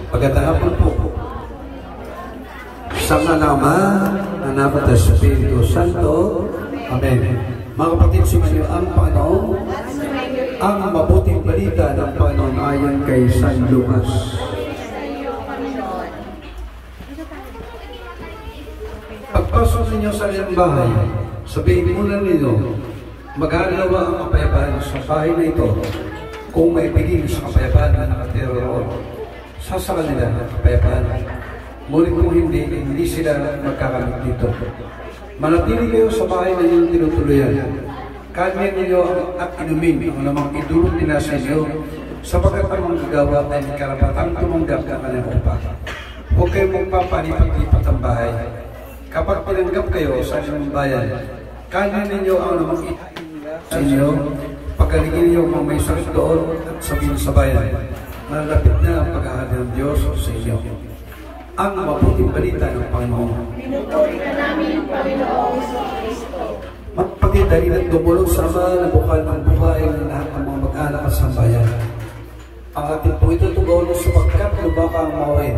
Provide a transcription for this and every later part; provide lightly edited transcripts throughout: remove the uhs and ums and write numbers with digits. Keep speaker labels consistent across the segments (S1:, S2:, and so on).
S1: Magandang hapon po. Sa Ama, Anak at Espiritu Santo. Amen. Mga kapatid, sumayo ang Panginoon. Ang mabuting balita ng Panginoon ayon kay San Lucas. Pagpasok ninyo sa inyong bahay, sabihin muna ninyo, mag-aalawa ang kapayapaan sa bahay na ito. Kung may pigil sa kapayapaan na nakatero roon, sasaka nila ang kapayapaan. Ngunit kung hindi sila magkakamit dito. Manatili kayo sa bahay na inyong tinutuluyan. Kanyan ninyo at inumin ang namang idulong nila sa inyo, sapagkat ang mga gagawa ay may karapatang tumanggap ng kanyang upa. Huwag kayong magpapalipat-lipat ang bahay. Kapag pinanggap kayo sa inyong bayan, kanyan ninyo ang namang itain nila sa inyo, pagaligin niyo kung may sakit doon at sabihin sa bayan, malapit na ang paghahari ng Diyos sa inyo. Ang mabuting balita ng Panginoon.
S2: Pinupuri ka namin, Panginoong Kristo.
S1: Magpagdali at dumulong sama na bukal ng buhay ng lahat ng mga mag-anak at sambayan. Ang ating po ito tugon sapagkat lubaka ang mawain.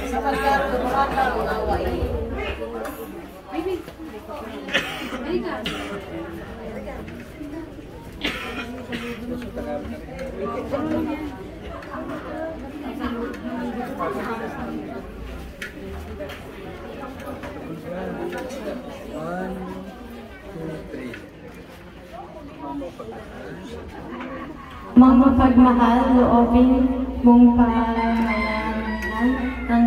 S2: Sapagkat lubaka ang mawain.
S3: Mga pagmahal, loobin mong pamayanan ng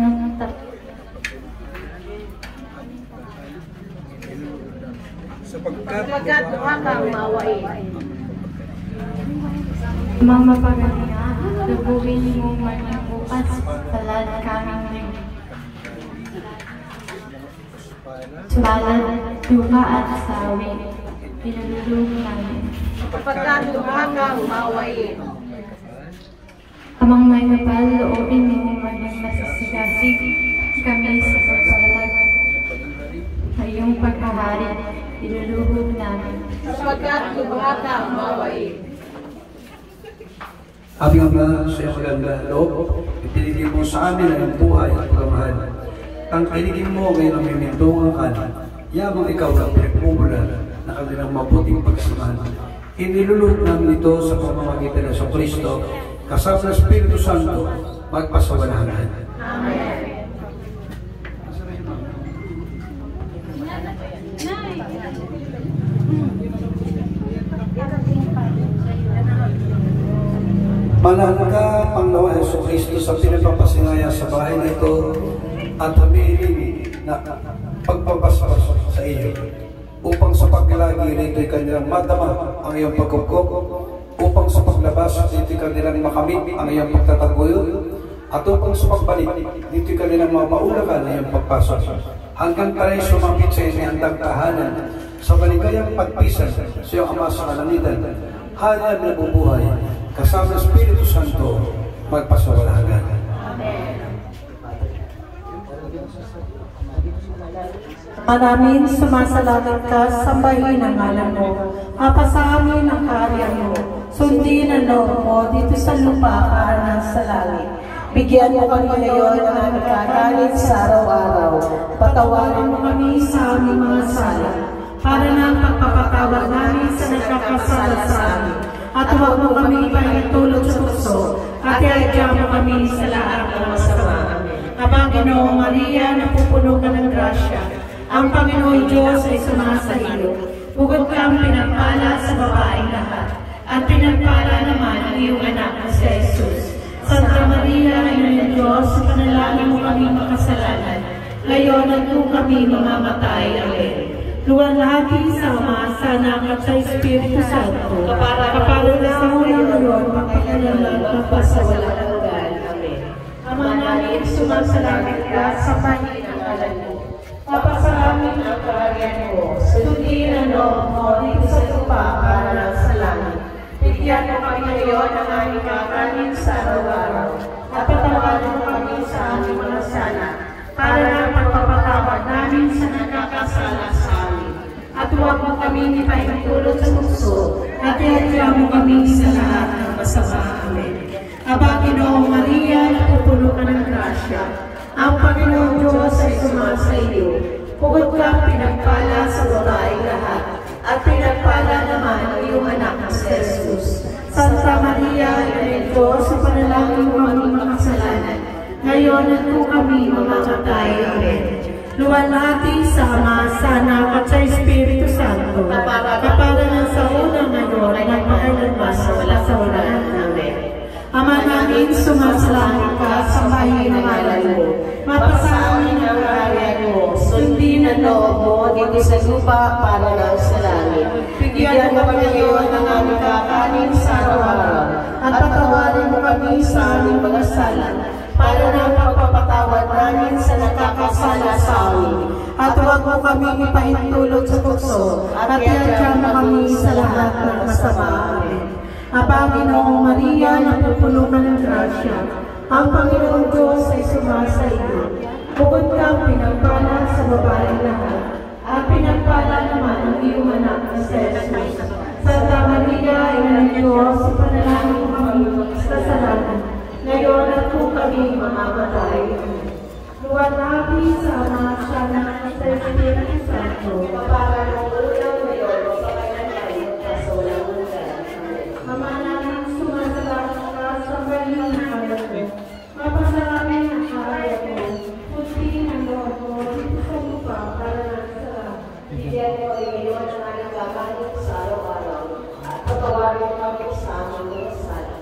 S2: Sapagkat lubaka ang mawain.
S3: mga pagmahal, lubuhin mong magbukas palad kaming balad, lupa at sawi. Pinululong namin.
S2: Sapagkat lubaka ang mawain.
S3: Amang may mapal, loobin mong maging masasigasig kami sa pagpalag. Ngayong paghahari, pinululong namin.
S2: Sapagkat lubaka ang mawain.
S1: Aming Ama, sa iyong magandang loob, ipinigil mo sa amin ang buhay at pagmamahal. Ang pinigil mo ngayon ang mimintungan ka, yamang ikaw ang pinagmumulan na kanilang mabuting pagsamahan. Inilulog namin ito sa pamamagitan ng Kristo, kasama ng Espiritu Santo, magpasawalahan.
S2: Amen.
S1: Mahal ka, Panginoon Hesus Kristo, sa pinagpapasinaya sa bahay na ito at hamilin na pagpapaspas sa iyo. Upang sa paglagi rito'y kanilang madama ang iyong pagkukop, upang sa paglabas dito'y kanilang makamit ang iyong pagtataguyod, at upang sa pagbalik dito'y kanilang maulakan ang iyong pagpasok. Hanggang tayo sumapit sa inihandang tahanan sa maligayang pagpisan sa iyong Ama sa kalangitan, hanyan na bubuhay, kasama Espiritu Santo, magpasawalahan.
S2: Amen.
S4: Maraming sumasalamat ka, sambahin ang ngalan mo. Apa sa amin ang kaharian mo. Sundin ang loob mo dito sa lupa para sa langit. Bigyan mo kami ngayon ng aming kakanin sa araw-araw. Patawarin mo kami sa aming mga sala, para na ang pagpapatawad namin sa nagkakasala sa amin. At huwag mo kami ipahintulot sa tukso, at iadya mo kami sa lahat ng masama. Aba, Ginoong Maria, napupuno ka ng grasya. Ang Panginoon Diyos ay sumasa iyo. Bukod kang pinagpala sa babaeng lahat, at pinagpala naman ang iyong anak na si Jesus. Santa Maria, Ina ng Diyos, panalangin mo kami makasalanan, ngayon at kung kami mamamatay. Amen. Luwalhati sa Ama, sa Anak at sa Espiritu Santo, kaparalan mo ngayon, magpakailanman magpasawalang hanggan. Amen. Ama namin, sumasalangit ka sa panginoon ng ngalan mo. Papa sa amin ang kaharian mo, sundin ang loob mo dito sa lupa para sa langit. Bigyan mo kami ngayon ng aming kakanin sa araw-araw, at patawarin mo kami sa aming mga sala, para na pagpapatawad namin sa nagkakasala sa amin. At huwag mo kami ipahintulot sa tukso, at iadya mo kami sa lahat ng masama. Amen. Aba, Ginoong Maria, grasya. Ang Panginoong Diyos ay sumasa iyo. Bukod kang pinagpala sa babaeng lahat, at pinagpala naman ang iyong anak na si Jesus. Santa Maria, Ina ng Diyos, sa panalangin mo aming makasalanan, ngayon at kung kami mamamatay. Amen. Luwalhati sa Ama, sa Anak, at sa Espiritu Santo, kapara ng sa unang ngayon, at magpakailanman sa walang Amen. Ama namin, sumasalangit ka, sambahin ang ngalan mo. Mapasa amin ang kaharian mo, sundin ang loob mo dito sa lupa para lang sa langit. Bigyan mo kami ngayon ng aming kakanin sa araw-araw, at patawarin mo kami sa aming mga sala, para na pagpapatawad namin sa nakakasala sa amin. At huwag mo kami ipahintulot sa tukso, at iadya mo kami sa lahat ng masama. Amen. Panginoong Maria, napupuno ka ng grasya, ang Panginoong Diyos ay sumasa iyo. Bukod kang pinagpala sa babaeng lahat, at pinagpala naman ang iyong anak na si Jesus. Santa Maria, Ina ng Diyos, ipanalangin mo kami kasalanan, ngayon at kung kami mamamatay. Luwalhati sa Ama, sa Anak, at sa Espiritu Santo, kapara ng ulang ngayon, magpakailanman sa walang hanggan. Ama namin, sumasalangit ka, sambahin ang ngalan mo. Mapasalamin ang kaharian mo, puntiin ang loob mo, dito sa lupa, para ng sarap. Bigyan mo rin ngayon ang aming kakanin sa araw-araw, at patawarin mo kami sa aming mga sala,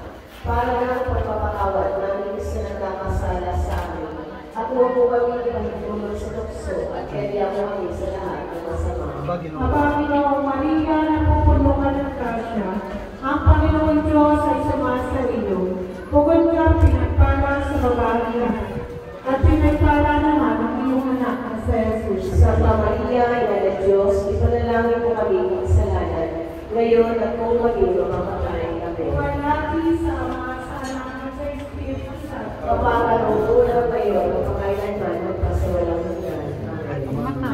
S4: para ng pagpapatawad namin sa nagkakasala sa amin. At huwag mo kami ipahintulot sa tukso, at kaya mo kami sa lahat ng masama. Panginoong Maria, napupuno ka ng grasya, ang Panginoong Diyos ay sumasa iyo. Bukod kang pinagpala sa babaeng lahat, at pinagpala naman ang iyong anak na si Jesus. Santa Maria, Ina ng Diyos, ipanalangin mo kami ng kasalanan, ngayon at kung maging mamamatay. Amen. Luwalhati sa Ama, sa Anak, at sa Espiritu Santo, kapara ng ulang ngayon, magpakailanman, magpasawalang hanggan. Amen.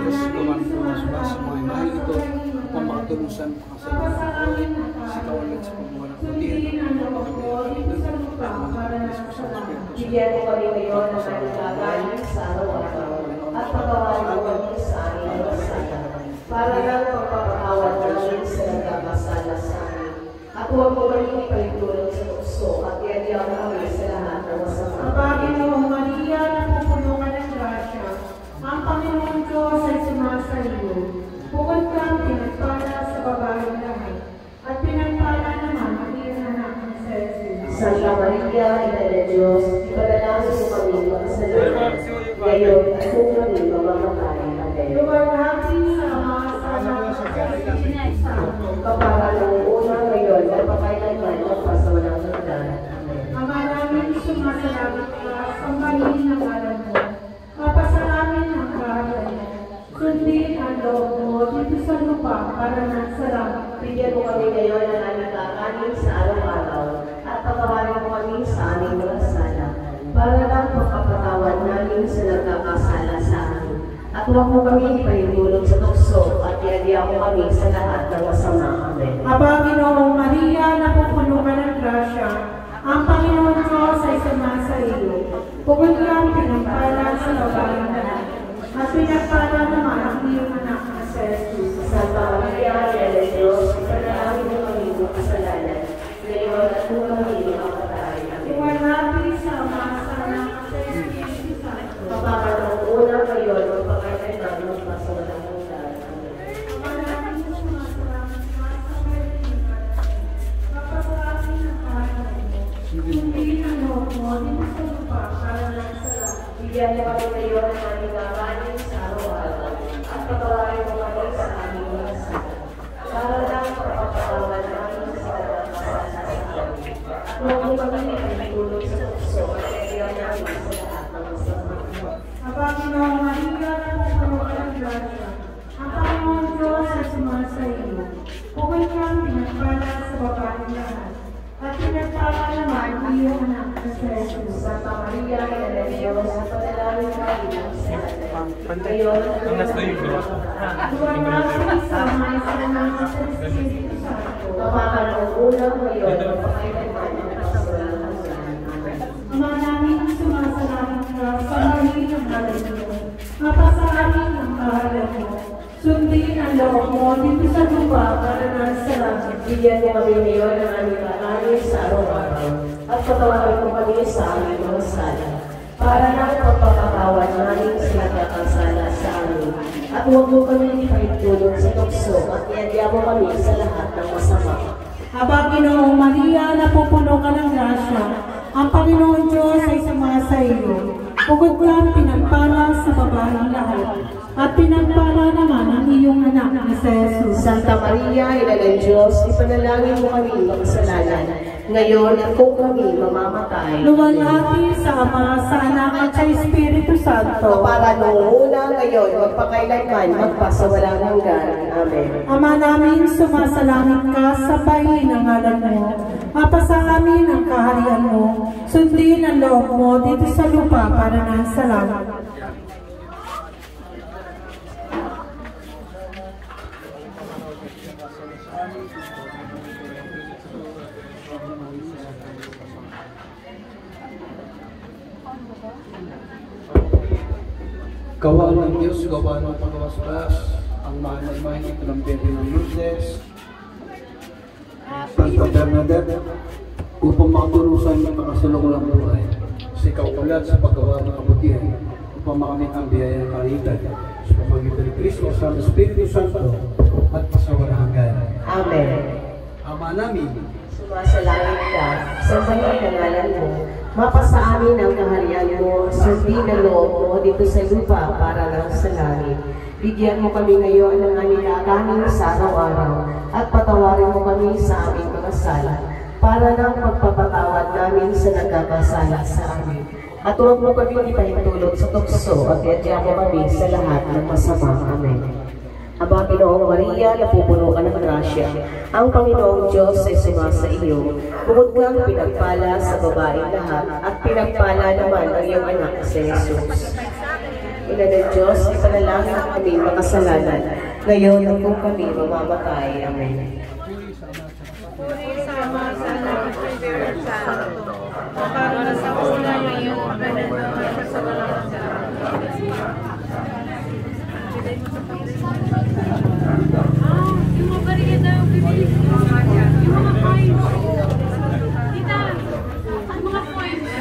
S1: Diyos, gawan ko mas sa mga mahal ito, upang makatulusan sa kasalangan, si kawalan sa pagmuwalang
S4: Bigyan mo kami ngayon ng aming kakanin sa araw-araw, at patawarin mo kami sa aming mga sala, para lang pagpapatawad namin sa nagkakasala sa amin. At huwag mo kami ipahintulot sa tukso, at iadya mo kami sa lahat ng masama. Panginoong Maria, napupuno ka ng grasya, ang Panginoong Diyos ay sumasa iyo. Bukod kang pinagpala sa babaeng lahat, at pinagpala naman ang iyong anak na si Jesus. Santa Maria, Ina ng Diyos, ipanalangin mo kami makasalanan, ngayon at kung kami mamamatay. Amen. Luwalhati sa Ama, sa Anak, at sa Espiritu Santo, kapara ng unang ngayon, at magpakailanman, magpasawalang hanggan. Amen. Ama namin, sumasalangit ka, sambahin ang ngalan mo. Mapasalamin ang kaharian mo. Sundin ang loob mo dito sa lupa, para ng sarap. Bigyan mo kami ngayon ng aming kakanin sa araw-araw, at patawarin mo kami sa aming mga sala, para lang pagpapatawad namin sa nagkakasala sa amin. At huwag mo kami ipahintulot sa tukso, at iadya mo kami sa lahat ng masama. Amen. Panginoong Maria, napupuno ka ng grasya, ang Panginoong Diyos ay sumasa iyo. Bukod kang pinagpala sa babaeng lahat, at pinagpala naman ang iyong anak na si Jesus. Santa Maria, Ina ng Diyos, ipanalangin mo kami ng kasalanan, ngayon at kung kami mamamatay. Amen. Luwalhati sa Ama, sa Anak, at sa Espiritu Santo, kapara ng unang ngayon, magpakailanman, magpasawalang hanggan. Ama namin, sumasalangit ka, sambahin ang ngalan mo. Mapasalamin ang kaharian mo. Sundin ang loob mo dito sa lupa, para ng sarap. Bigyan mo kami ngayon ng aming kakanin sa araw-araw, at patawarin mo kami sa aming mga sala, para lang pagpapatawad namin sa nagkakasala sa amin. At huwag mo kami ipahintulot sa tukso, at iadya namin sa lahat ng masama. Panginoong Maria, napupuno ka ng grasya, ang Panginoong Diyos ay sumasa iyo. Bukod kang pinagpala sa babaeng lahat, at pinagpala naman ang iyong anak na si Jesus. Santa Maria, Ina ng Diyos, ipanalangin mo kami ng kasalanan, ngayon at kung kami mamamatay. Luwalhati sa Ama, sa Anak, at sa Espiritu Santo, kapara ng unang ngayon, magpakailanman, magpasawalang hanggan. Amen. Ama namin, sumasalangit ka, ngalan mo. Mapasa amin ang kahalan mo. Sundin ang loob mo dito sa lupa para nasa langit.
S5: Bigyan niyo kami ngayon ng aming kakanin sa araw-araw at patawarin mo kami sa aming mga sala para na pagpapatawad namin sa nagkakasala sa amin. At huwag mo kami ipahintulot sa tukso at iadya mo kami sa lahat ng masama.
S4: Aba, Ginoong Maria, napupuno ka ng grasya. Ang Panginoon Diyos ay sumasa iyo. Bukod kang pinagpala sa babaeng lahat. At pinagpala naman ang iyong anak na si Jesus.
S5: Santa Maria, Ina ng Diyos, ipanalangin mo kami makasalanan. Ngayon at kung kami mamamatay.
S4: Luwalhati sa Ama, sa Anak at sa Espiritu Santo.
S5: Para noong una, ngayon, magpakailanman, magpasawalang hanggan. Amen.
S4: Ama namin, sumasalangit ka, sambahin ang ngalan mo. Mapasa amin ang kaharian mo. Sundin ang loob mo dito sa lupa para nasa langit.
S1: Gawa ng Diyos, gawa ng pagkawaswas, ang mahal na imahin ito ng Bebe ng Lourdes, Santa Bernadette, upang makaturusan ng makasalukulang buhay. Sa ikaw ulat sa paggawa ng kabutihan, upang makamit ang biyaya ng kaligtan, sa pamagitan ni Kristo, sa Espiritu Santo, at pasawalang hanggan.
S5: Amen.
S1: Ama namin,
S5: Sumasalangit ka, sambahin ang ngalan mo. Mapasa amin ang kaharian mo, sundin ang loob mo dito sa lupa para lang sa langit. Bigyan mo kami ngayon ng aming kakanin sa araw-araw at patawarin mo kami sa aming mga sala para ng pagpapatawad namin sa nagkakasala sa amin. At huwag mo kami ipahintulot sa tukso at iadya mo kami sa lahat ng masama. Amen. Aba, Ginoong Maria, napupuno ka ng grasya. Ang Panginoong Diyos ay sumasa iyo. Bukod kang pinagpala sa babaeng lahat at pinagpala naman ang iyong anak si Jesus. Ina ng Diyos, ipanalangin ang aming makasalanan. Ngayon at kung kami mamamatay. Amen.
S2: Para sa una ngayon, sa walang yung mga barigada yung bibili ko. Yung mga coins. Tita, ang mga coins.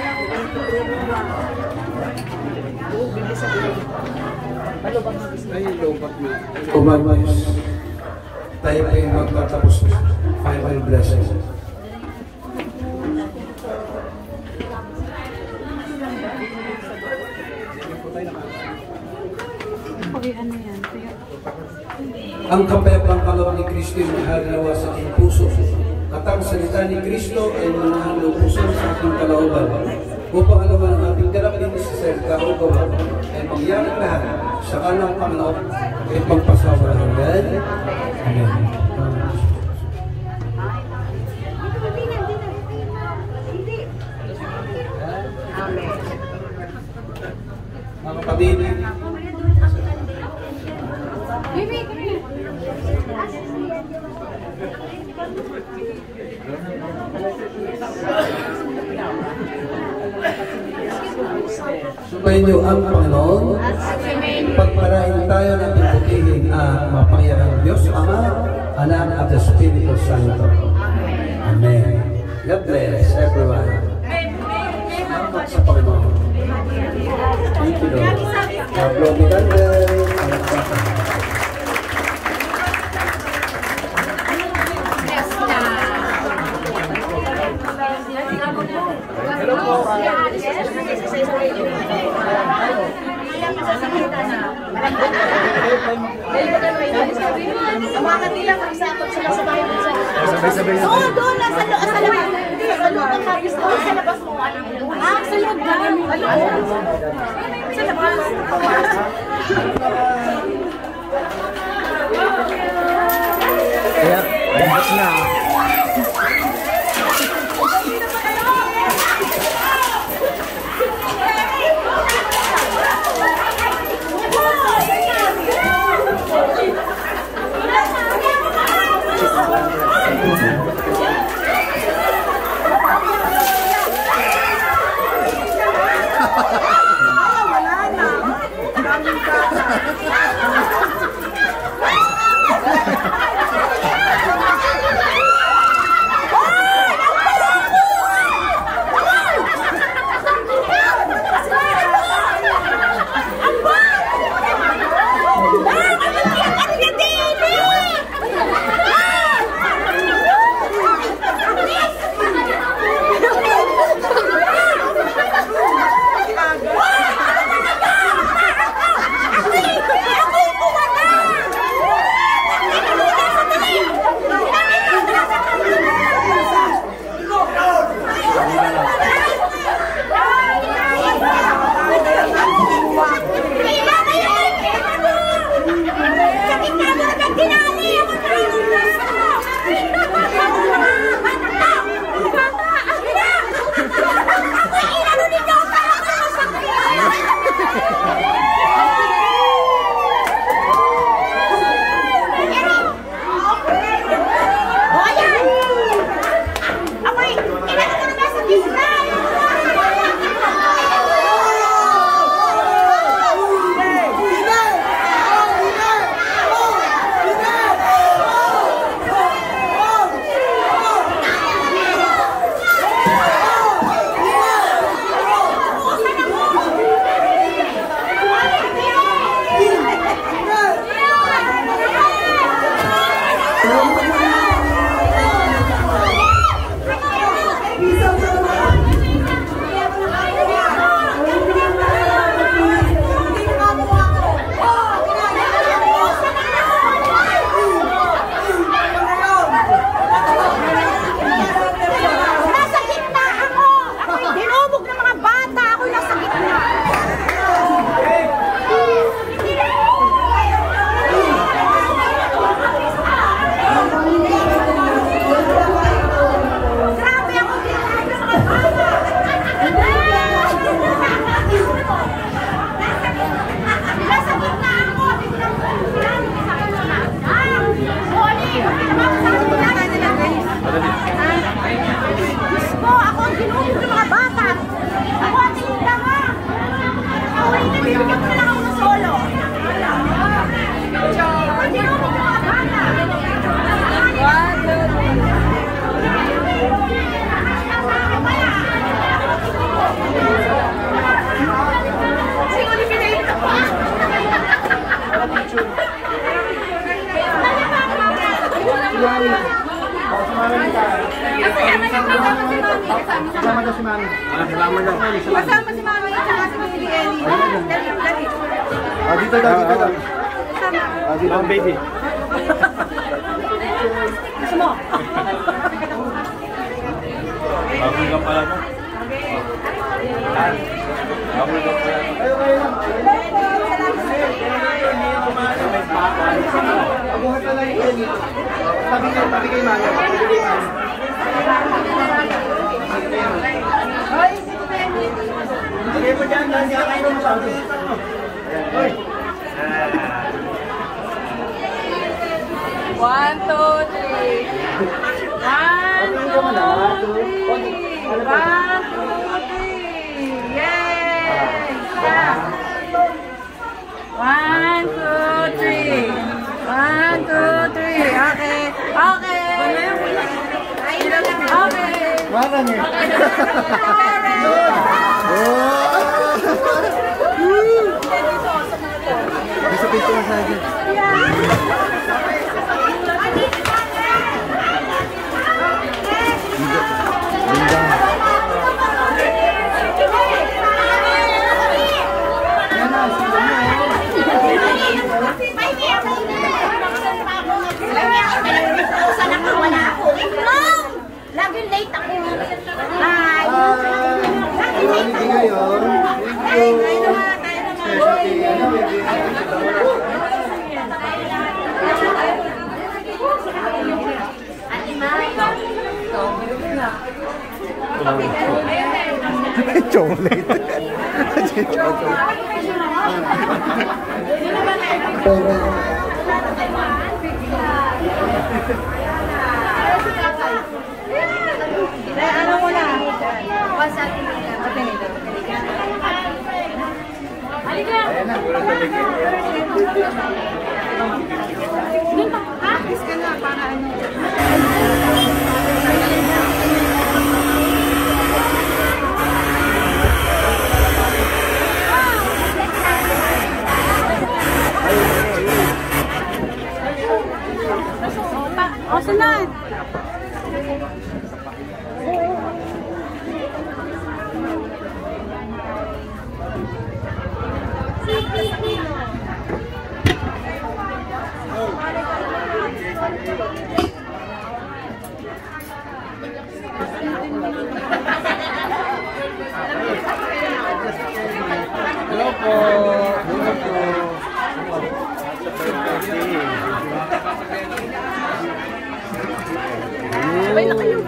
S1: umamayos, tayo ay magtatapos final blessing. Ang kapayapang kaloob ni Kristo ay mahalawa sa aking puso, at ang salita ni Kristo ay manahalupusan sa aking kalooban, upang alaman ang ating darapin sa salita o gawa ay mangyari lahat sa kanang Panginoon ay pagpasawalang hanggan. Amen. Mga kapatid, sumayin niyo ang Panginoon, pagparain tayo ng ibutihin ang mapangyarang Diyos, Ama, Anak at Espiritu Santo. Amen. God bless everyone. Salamat sa Panginoon. Thank you, Lord. Pablo Miranda, palakpakan.
S2: Hello po.
S6: Sabay-sabay na. Oo, doon. Nasa labas. Sa loob ng habis doon. Sa labas mo. Sa loob na. Sa labas.
S7: Kaya, bukas na.
S6: Wala na. Kasama si Mami at saka si Mami Eli. Dali.
S7: Dito daw, dito daw. Dito ang baby.
S6: Gusto mo?
S7: Baboy ka pala mo. Baboy ka pala mo. Abuhat na lang yun. Tabi kay Mami. Sige po dyan, nandiyan kayo ng sabi. Hoy!
S6: 1, 2, 3. 1, 2, 3. Yay! 1, 2, 3. 1, 2, 3. Okay.
S7: Mana nih? Bisa pintu saja.
S6: Lagi late ako. Hi. Lagi late ako.
S7: Chocolate.
S6: Ano mo na?
S2: Halika!
S6: Practice ka na para ano.
S2: O, sunod!
S7: Hello po.
S2: Sabay na kayo.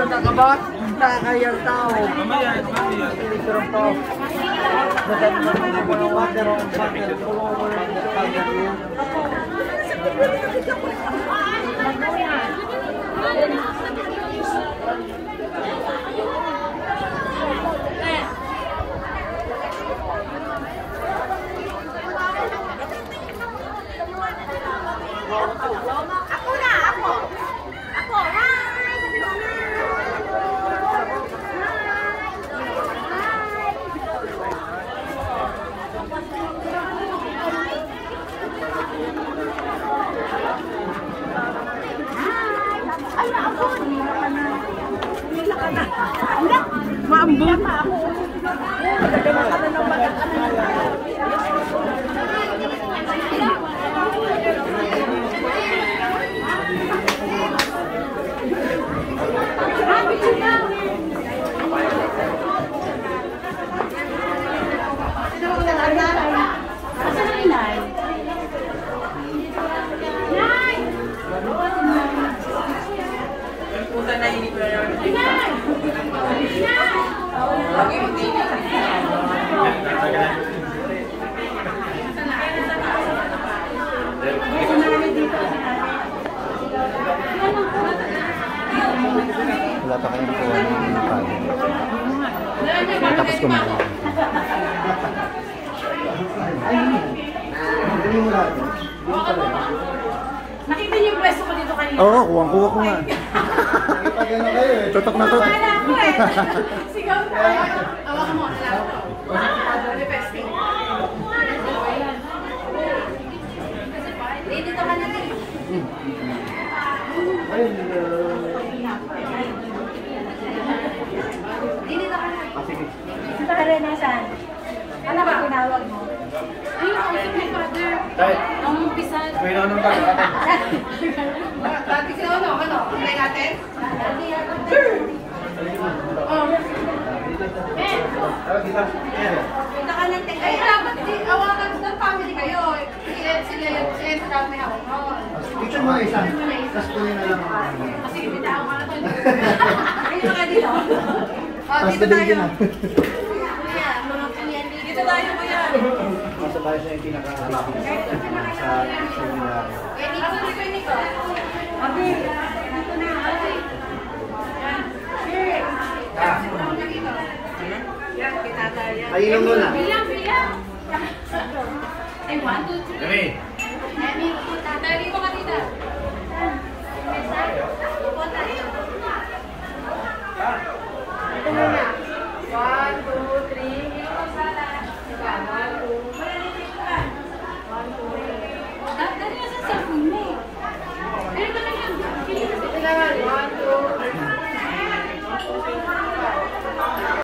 S7: Nakabat, nakakayang tao. Literal tao.
S6: Ako na, ako. Ako, hi! Sabi ko na. Hi! Ay, naabot. Hila ka na. Hila. Maambot.
S2: Inay!
S7: Tatakayan ko ng palo. Tapos kumain. Hindi mo lahat.
S6: Nakita niyo yung pwesto ko dito kanina?
S7: Oo, kuha ko nga.
S1: Nakipagano kayo eh.
S7: Tutok na tutok.
S6: Wala ko eh. Sigaw tayo. Tawag mo. Dito ka na din. Dito ka na. Si Pare, nasaan? Ano ba tinawag mo?
S2: Ay, kausap ni Father. Ang umpisa.
S7: May naman ba?
S6: Dati sila ano? Play natin? Punta ka ng tingin. Ay, dapat awakan ng family kayo. Sila yung sa may hawak mo.
S7: Picture mo isa. Tapos kunin na lang.
S6: Sige, bitaw ka na to. Ayun ka dito.
S7: Tapos
S6: Dito
S7: kunin
S6: tayo.
S7: na.
S6: Kuya, mga kuya. Dito tayo, kuya.
S7: Nasa bahay siya yung pinaka-alapin sa seminar.
S6: Kuya Nico, Kuya Nico. Abi, dito na.
S7: Ayun mo na.
S2: Bilang. Ay, 1, 2, 3.
S7: Kami.
S2: Dali mo ka dito.
S6: Ito muna.